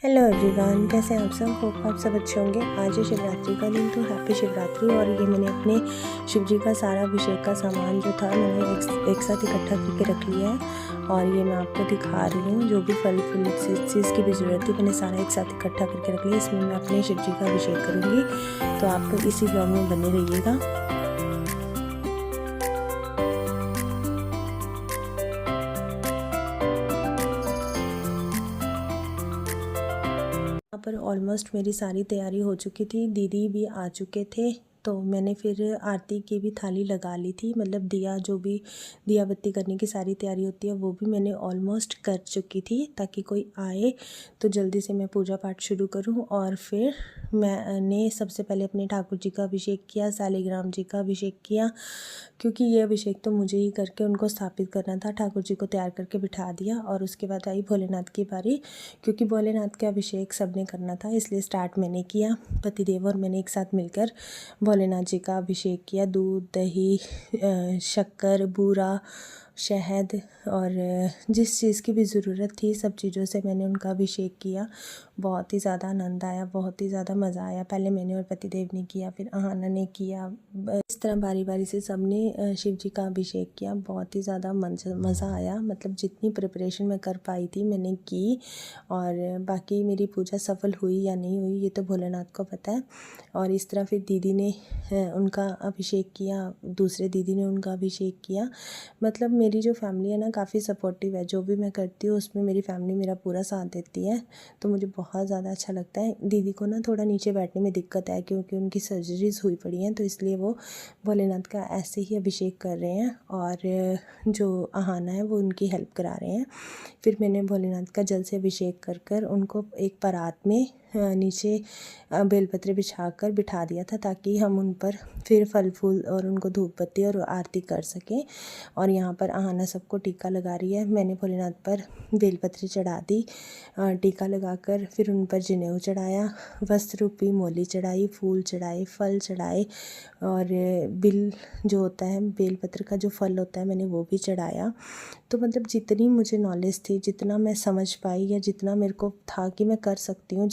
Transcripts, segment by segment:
Hello everyone, कैसे हैं आप सब। होप आप सब अच्छे होंगे। आज है शिवरात्रि का दिन, तो हैप्पी शिवरात्रि। और ये मैंने अपने शिव जी का सारा अभिषेक का सामान जो था मैंने एक साथ इकट्ठा करके रख लिया है। और ये मैं आपको दिखा रही हूँ, जो भी फल फूल जिस चीज़ की भी ज़रूरत थी मैंने सारा एक साथ इकट्ठा करके रख लिया। इसमें मैं अपने शिव जी का अभिषेक करूँगी, तो आप इसी ब्लॉग में बने रहिएगा। यहाँ पर ऑलमोस्ट मेरी सारी तैयारी हो चुकी थी, दीदी भी आ चुके थे, तो मैंने फिर आरती की भी थाली लगा ली थी। मतलब दिया, जो भी दिया बत्ती करने की सारी तैयारी होती है वो भी मैंने ऑलमोस्ट कर चुकी थी, ताकि कोई आए तो जल्दी से मैं पूजा पाठ शुरू करूं। और फिर मैंने सबसे पहले अपने ठाकुर जी का अभिषेक किया, शालिग्राम जी का अभिषेक किया, क्योंकि ये अभिषेक तो मुझे ही करके उनको स्थापित करना था। ठाकुर जी को तैयार करके बिठा दिया और उसके बाद आई भोलेनाथ की बारी, क्योंकि भोलेनाथ का अभिषेक सबने करना था, इसलिए स्टार्ट मैंने किया। पतिदेव और मैंने एक साथ मिलकर भोलेनाथ जी का अभिषेक किया। दूध, दही, शक्कर, बूरा, शहद और जिस चीज़ की भी ज़रूरत थी सब चीज़ों से मैंने उनका अभिषेक किया। बहुत ही ज़्यादा आनंद आया, बहुत ही ज़्यादा मज़ा आया। पहले मैंने और पतिदेव ने किया, फिर अहाना ने किया। इस तरह बारी बारी से सबने शिव जी का अभिषेक किया। बहुत ही ज़्यादा मज़ा आया। मतलब जितनी प्रिपरेशन मैं कर पाई थी मैंने की। और बाकी मेरी पूजा सफल हुई या नहीं हुई ये तो भोलेनाथ को पता है। और इस तरह फिर दीदी ने उनका अभिषेक किया, दूसरे दीदी ने उनका अभिषेक किया। मतलब मेरी जो फैमिली है ना काफ़ी सपोर्टिव है। जो भी मैं करती हूँ उसमें मेरी फैमिली मेरा पूरा साथ देती है, तो मुझे बहुत ज़्यादा अच्छा लगता है। दीदी को ना थोड़ा नीचे बैठने में दिक्कत है, क्योंकि उनकी सर्जरीज हुई पड़ी हैं, तो इसलिए वो भोलेनाथ का ऐसे ही अभिषेक कर रहे हैं और जो अहाना है वो उनकी हेल्प करा रहे हैं। फिर मैंने भोलेनाथ का जल से अभिषेक कर कर उनको एक परात में नीचे बेलपत्र बिछाकर बिठा दिया था, ताकि हम उन पर फिर फल फूल और उनको धूप बत्ती और आरती कर सकें। और यहाँ पर अहाना सबको टीका लगा रही है। मैंने भोलेनाथ पर बेलपत्र चढ़ा दी, टीका लगाकर फिर उन पर जनेऊ चढ़ाया, वस्त्र रूपी मोली चढ़ाई, फूल चढ़ाए, फल चढ़ाए और बिल जो होता है बेलपत्र का जो फल होता है मैंने वो भी चढ़ाया। तो मतलब जितनी मुझे नॉलेज थी, जितना मैं समझ पाई या जितना मेरे को था कि मैं कर सकती हूँ,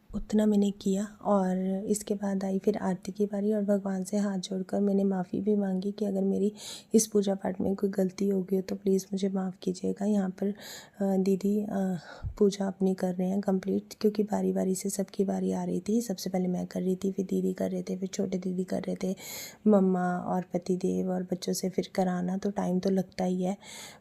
उतना मैंने किया। और इसके बाद आई फिर आरती की बारी, और भगवान से हाथ जोड़कर मैंने माफ़ी भी मांगी कि अगर मेरी इस पूजा पाठ में कोई गलती हो गई हो तो प्लीज़ मुझे माफ़ कीजिएगा। यहाँ पर दीदी पूजा अपनी कर रहे हैं कंप्लीट, क्योंकि बारी बारी से सबकी बारी आ रही थी। सबसे पहले मैं कर रही थी, फिर दीदी कर रहे थे, फिर छोटे दीदी कर रहे थे, मम्मा और पतिदेव और बच्चों से फिर कराना, तो टाइम तो लगता ही है।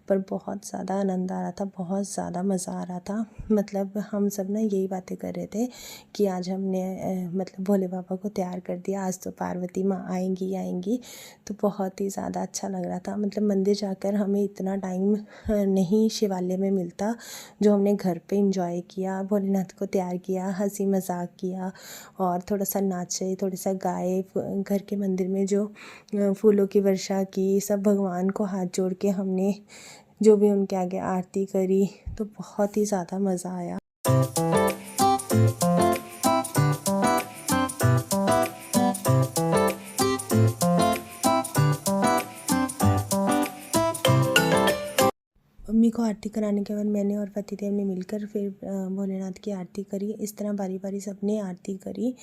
पर बहुत ज़्यादा आनंद आ रहा था, बहुत ज़्यादा मज़ा आ रहा था। मतलब हम सब ना यही बातें कर रहे थे कि आज हमने मतलब भोले बाबा को तैयार कर दिया, आज तो पार्वती माँ आएंगी आएंगी। तो बहुत ही ज़्यादा अच्छा लग रहा था। मतलब मंदिर जाकर हमें इतना टाइम नहीं शिवालय में मिलता जो हमने घर पे एंजॉय किया। भोलेनाथ को तैयार किया, हंसी मजाक किया और थोड़ा सा नाचे, थोड़ा सा गाए। घर के मंदिर में जो फूलों की वर्षा की, सब भगवान को हाथ जोड़ के हमने जो भी उनके आगे आरती करी, तो बहुत ही ज़्यादा मज़ा आया। मम्मी को आरती कराने के बाद मैंने और पतिदेव ने मिलकर फिर भोलेनाथ की आरती करी। इस तरह बारी बारी सबने आरती करी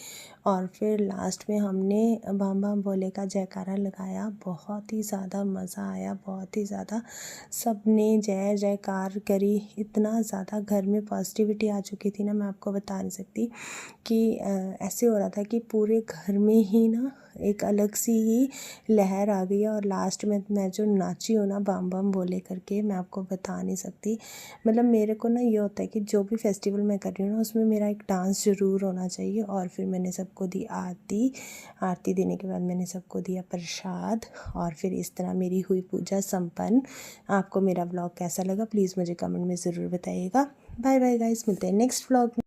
और फिर लास्ट में हमने बाम बाम भोले का जयकारा लगाया। बहुत ही ज़्यादा मज़ा आया, बहुत ही ज़्यादा सबने जय जयकार करी। इतना ज़्यादा घर में पॉजिटिविटी आ चुकी थी ना, मैं आपको बता नहीं सकती। कि ऐसे हो रहा था कि पूरे घर में ही ना एक अलग सी ही लहर आ गई है। और लास्ट में मैं जो नाची हूँ ना बम बम बोले करके, मैं आपको बता नहीं सकती। मतलब मेरे को ना ये होता है कि जो भी फेस्टिवल मैं कर रही हूँ ना उसमें मेरा एक डांस ज़रूर होना चाहिए। और फिर मैंने सबको दी आरती, आरती देने के बाद मैंने सबको दिया प्रसाद और फिर इस तरह मेरी हुई पूजा संपन्न। आपको मेरा ब्लॉग कैसा लगा प्लीज़ मुझे कमेंट में ज़रूर बताइएगा। बाय बाय गाइस, मिलते हैं नेक्स्ट ब्लॉग में।